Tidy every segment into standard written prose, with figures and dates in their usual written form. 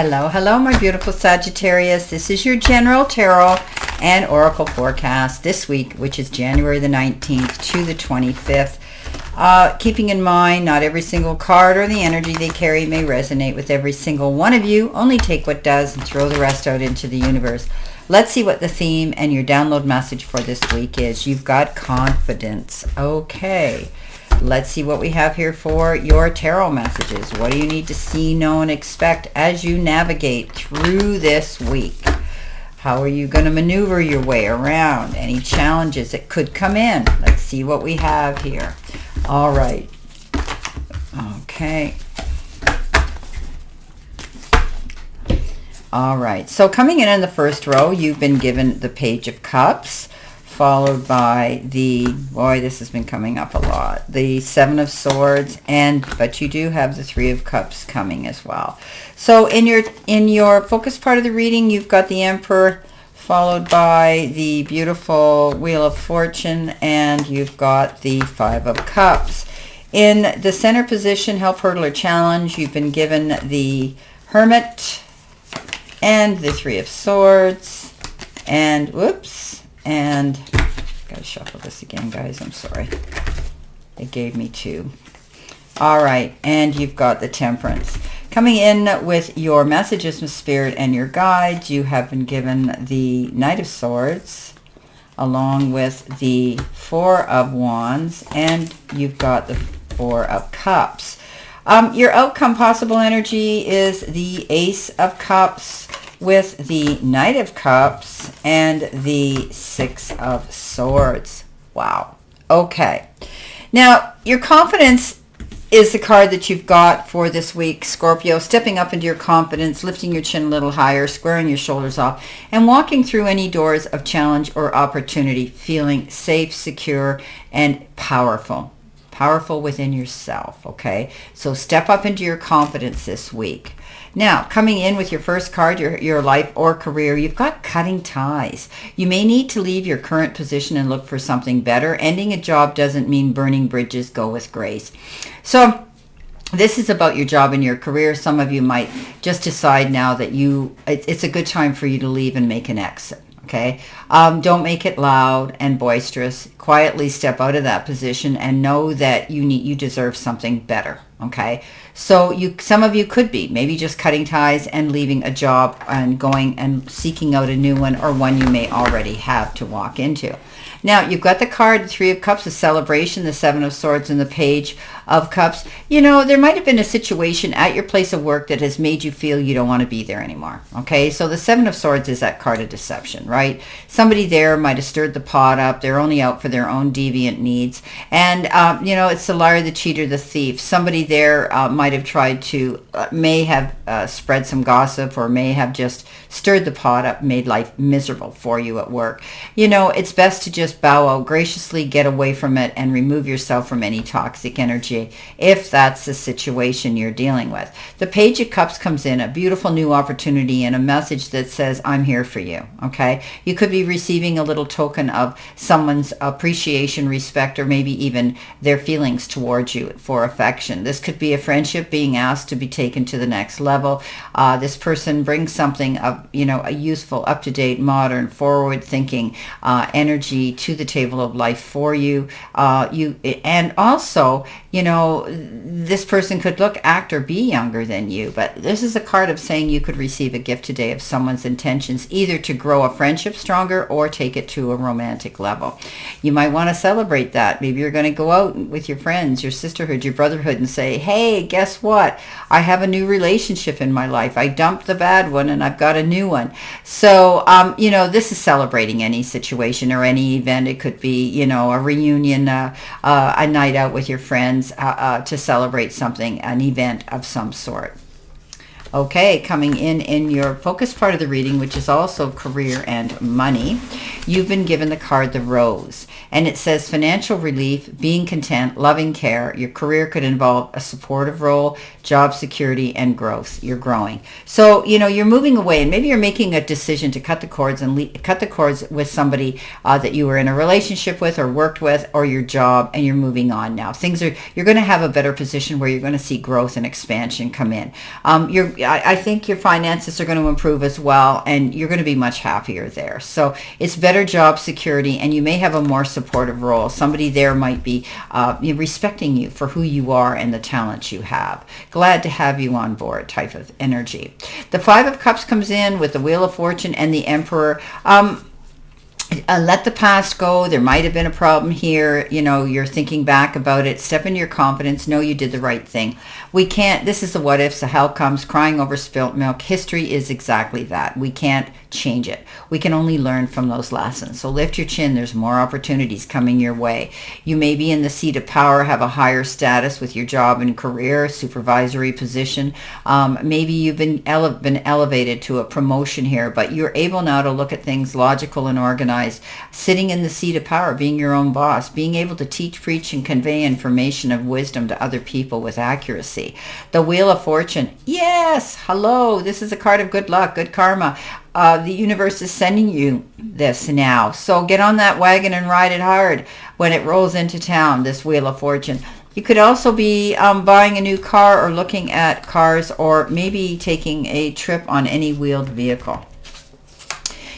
Hello, hello, my beautiful Sagittarius. This is your general tarot and oracle forecast this week, which is January the 19th to the 25th. Keeping in mind, not every single card or the energy they carry may resonate with every single one of you. Only take what does and throw the rest out into the universe. Let's see what the theme and your download message for this week is. You've got confidence. Okay. Let's see what we have here for your tarot messages. What do you need to see, know, and expect as you navigate through this week? How are you going to maneuver your way around any challenges that could come in? Let's see what we have here. All right. Okay. All right. So coming in the first row, you've been given the Page of Cups, followed by the, boy, this has been coming up a lot, the Seven of Swords, but you do have the Three of Cups coming as well. So in your focus part of the reading, you've got the Emperor, followed by the beautiful Wheel of Fortune, and you've got the Five of Cups. In the center position, Help, Hurdle, or Challenge, you've been given the Hermit and the Three of Swords, and whoops, and gotta shuffle this again, guys, I'm sorry, it gave me two. All right, and you've got the Temperance. Coming in with your messages from Spirit and your guides, you have been given the Knight of Swords, along with the Four of Wands, and you've got the Four of Cups. Your outcome possible energy is the Ace of Cups with the Knight of Cups and the Six of Swords. Wow. Okay. Now, your confidence is the card that you've got for this week, Scorpio. Stepping up into your confidence, lifting your chin a little higher, squaring your shoulders off, and walking through any doors of challenge or opportunity, feeling safe, secure, and powerful. Powerful within yourself, okay? So step up into your confidence this week. Now, coming in with your first card, your life or career, you've got cutting ties. You may need to leave your current position and look for something better. Ending a job doesn't mean burning bridges. Go with grace. So this is about your job and your career. Some of you might just decide now that it's a good time for you to leave and make an exit. Okay, don't make it loud and boisterous. Quietly step out of that position and know that you deserve something better. Okay, so some of you could be maybe just cutting ties and leaving a job and going and seeking out a new one, or one you may already have to walk into. Now, you've got the card, the Three of Cups, the celebration, the Seven of Swords, and the Page of Cups. You know, there might have been a situation at your place of work that has made you feel you don't want to be there anymore. Okay, so the Seven of Swords is that card of deception, right? Somebody there might have stirred the pot up. They're only out for their own deviant needs. And, you know, it's the liar, the cheater, the thief. Somebody there might have tried to, may have spread some gossip, or may have just stirred the pot up, made life miserable for you at work. You know, it's best to just bow out graciously, get away from it, and remove yourself from any toxic energy if that's the situation you're dealing with. The Page of Cups comes in, a beautiful new opportunity and a message that says, I'm here for you. Okay, you could be receiving a little token of someone's appreciation, respect, or maybe even their feelings towards you for affection. This could be a friendship being asked to be taken to the next level. This person brings something of, you know, a useful, up-to-date, modern, forward-thinking energy to the table of life for you. And also, you know, this person could look, act, or be younger than you, but this is a card of saying you could receive a gift today of someone's intentions, either to grow a friendship stronger or take it to a romantic level. You might want to celebrate that. Maybe you're going to go out with your friends, your sisterhood, your brotherhood, and say, hey, guess what? I have a new relationship in my life. I dumped the bad one and I've got a new one. So, you know, this is celebrating any situation or any event. It could be, you know, a reunion, a night out with your friends, to celebrate something, an event of some sort. Okay, coming in your focus part of the reading, which is also career and money, you've been given the card, the Rose. And it says financial relief, being content, loving care. Your career could involve a supportive role, job security, and growth. You're growing. So, you know, you're moving away, and maybe you're making a decision to cut the cords and cut the cords with somebody that you were in a relationship with or worked with, or your job, and you're moving on now. You're going to have a better position where you're going to see growth and expansion come in. I think your finances are going to improve as well, and you're going to be much happier there. So it's better job security, and you may have a more supportive role. Somebody there might be respecting you for who you are and the talents you have. Glad to have you on board type of energy. The Five of Cups comes in with the Wheel of Fortune and the Emperor. Let the past go. There might have been a problem here. You're thinking back about it. Step into your confidence. Know you did the right thing. This is the what ifs. The hell comes crying over spilt milk. History is exactly that. We can't change it. We can only learn from those lessons. So lift your chin. There's more opportunities coming your way. You may be in the seat of power, have a higher status with your job and career, supervisory position. Maybe you've been elevated to a promotion here, but you're able now to look at things logical and organized, sitting in the seat of power, being your own boss, being able to teach, preach, and convey information of wisdom to other people with accuracy. The Wheel of Fortune. Yes, hello. This is a card of good luck, good karma. The universe is sending you this now. So get on that wagon and ride it hard when it rolls into town, this Wheel of Fortune. You could also be buying a new car or looking at cars, or maybe taking a trip on any wheeled vehicle.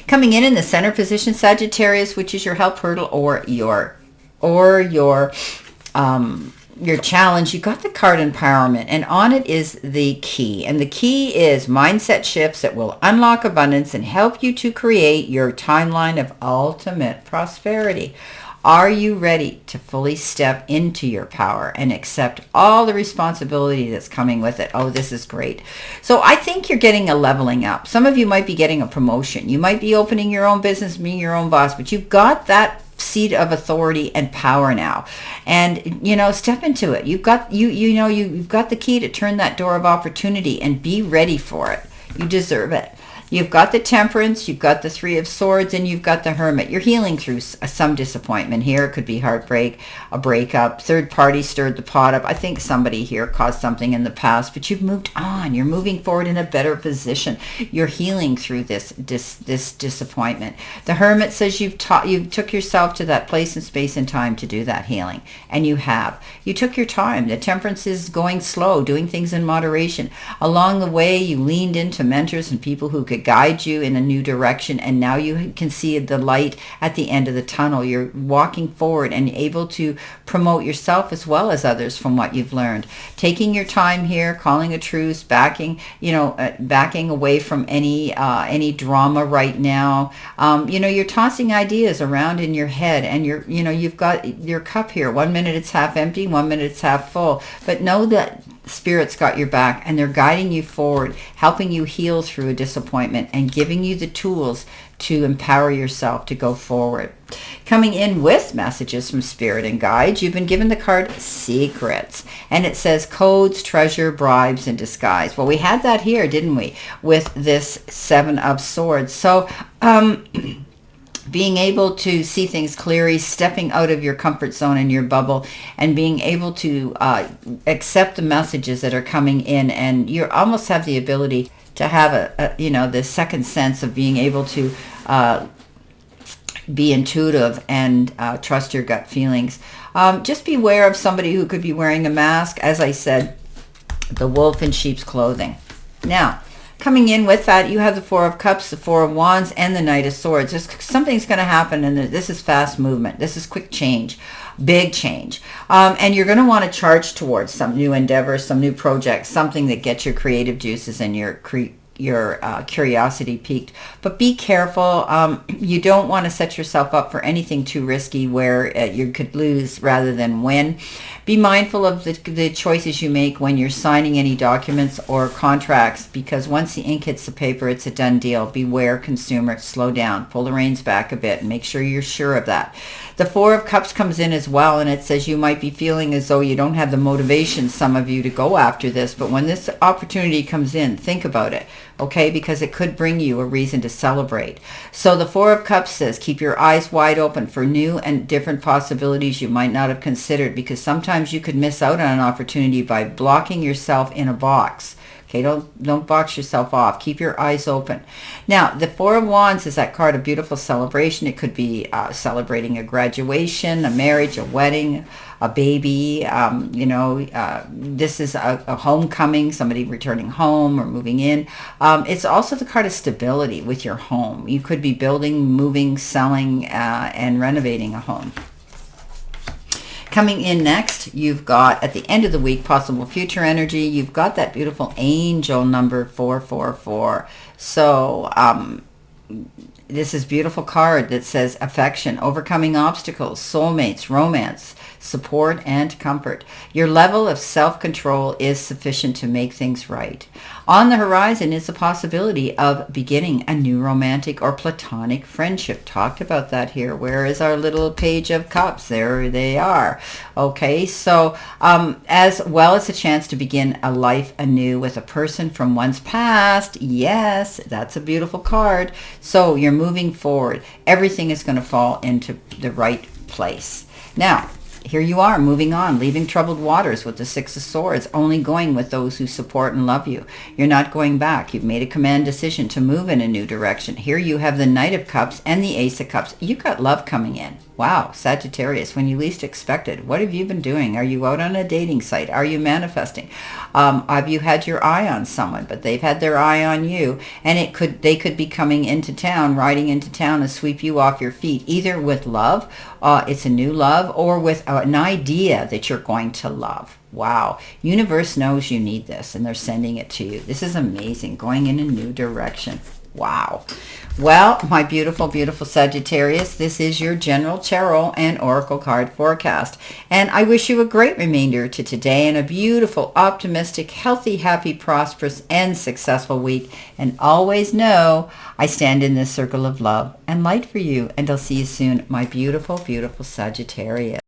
Coming in the center position, Sagittarius, which is your help hurdle or your challenge. You got the card Empowerment, and on it is the key. And the key is mindset shifts that will unlock abundance and help you to create your timeline of ultimate prosperity. Are you ready to fully step into your power and accept all the responsibility that's coming with it? Oh, this is great. So I think you're getting a leveling up. Some of you might be getting a promotion. You might be opening your own business, being your own boss, but you've got that seat of authority and power now, and step into it. You've got you've got the key to turn that door of opportunity, and be ready for it. You deserve it. You've got the Temperance, you've got the Three of Swords, and you've got the Hermit. You're healing through some disappointment here. It could be heartbreak, a breakup, third party stirred the pot up. I think somebody here caused something in the past, but you've moved on. You're moving forward in a better position. You're healing through this disappointment. The Hermit says you took yourself to that place and space and time to do that healing, and you have. You took your time. The Temperance is going slow, doing things in moderation. Along the way, you leaned into mentors and people who could guide you in a new direction, and now you can see the light at the end of the tunnel. You're walking forward and able to promote yourself as well as others from what you've learned. Taking your time here, calling a truce, backing away from any drama right now. You're tossing ideas around in your head, and you've got your cup here. 1 minute it's half empty, 1 minute it's half full, but know that Spirit's got your back, and they're guiding you forward, helping you heal through a disappointment, and giving you the tools to empower yourself to go forward. Coming in with messages from Spirit and guides, you've been given the card Secrets, and it says codes, treasure, bribes, and disguise. Well, we had that here, didn't we, with this Seven of Swords. So being able to see things clearly, stepping out of your comfort zone and your bubble, and being able to accept the messages that are coming in, and you almost have the ability to have the second sense of being able to be intuitive and trust your gut feelings. Just beware of somebody who could be wearing a mask. As I said, the wolf in sheep's clothing. Now, coming in with that, you have the Four of Cups, the Four of Wands, and the Knight of Swords. Something's going to happen, and this is fast movement. This is quick change, big change. And you're going to want to charge towards some new endeavor, some new project, something that gets your creative juices and your curiosity piqued. But be careful. You don't want to set yourself up for anything too risky where you could lose rather than win. Be mindful of the choices you make when you're signing any documents or contracts, because once the ink hits the paper, it's a done deal. Beware, consumer. Slow down. Pull the reins back a bit and make sure you're sure of that. The Four of Cups comes in as well, and it says you might be feeling as though you don't have the motivation, some of you, to go after this. But when this opportunity comes in, think about it, okay? Because it could bring you a reason to celebrate. So the Four of Cups says keep your eyes wide open for new and different possibilities you might not have considered, because sometimes you could miss out on an opportunity by blocking yourself in a box. Okay, don't box yourself off. Keep your eyes open. Now, the Four of Wands is that card of beautiful celebration. It could be celebrating a graduation, a marriage, a wedding, a baby. This is a homecoming, somebody returning home or moving in. It's also the card of stability with your home. You could be building, moving, selling, and renovating a home. Coming in next, you've got, at the end of the week, possible future energy. You've got that beautiful angel number 444. So this is a beautiful card that says affection, overcoming obstacles, soulmates, romance, support, and comfort. Your level of self-control is sufficient to make things right. On the horizon is the possibility of beginning a new romantic or platonic friendship. Talked about that here. Where is our little page of cups? There they are. Okay, so as well as a chance to begin a life anew with a person from one's past. Yes, that's a beautiful card. So you're moving forward. Everything is going to fall into the right place. Now, here you are, moving on, leaving troubled waters with the Six of Swords, only going with those who support and love you. You're not going back. You've made a command decision to move in a new direction. Here you have the Knight of Cups and the Ace of Cups. You've got love coming in. Wow, Sagittarius, when you least expect it. What have you been doing? Are you out on a dating site? Are you manifesting? Have you had your eye on someone, but they've had their eye on you? And they could be coming into town, riding into town to sweep you off your feet, either with love, it's a new love, or with an idea that you're going to love. Wow. Universe knows you need this, and they're sending it to you. This is amazing, going in a new direction. Wow. Well, my beautiful, beautiful Sagittarius, this is your general tarot and oracle card forecast. And I wish you a great remainder to today and a beautiful, optimistic, healthy, happy, prosperous, and successful week. And always know I stand in this circle of love and light for you. And I'll see you soon, my beautiful, beautiful Sagittarius.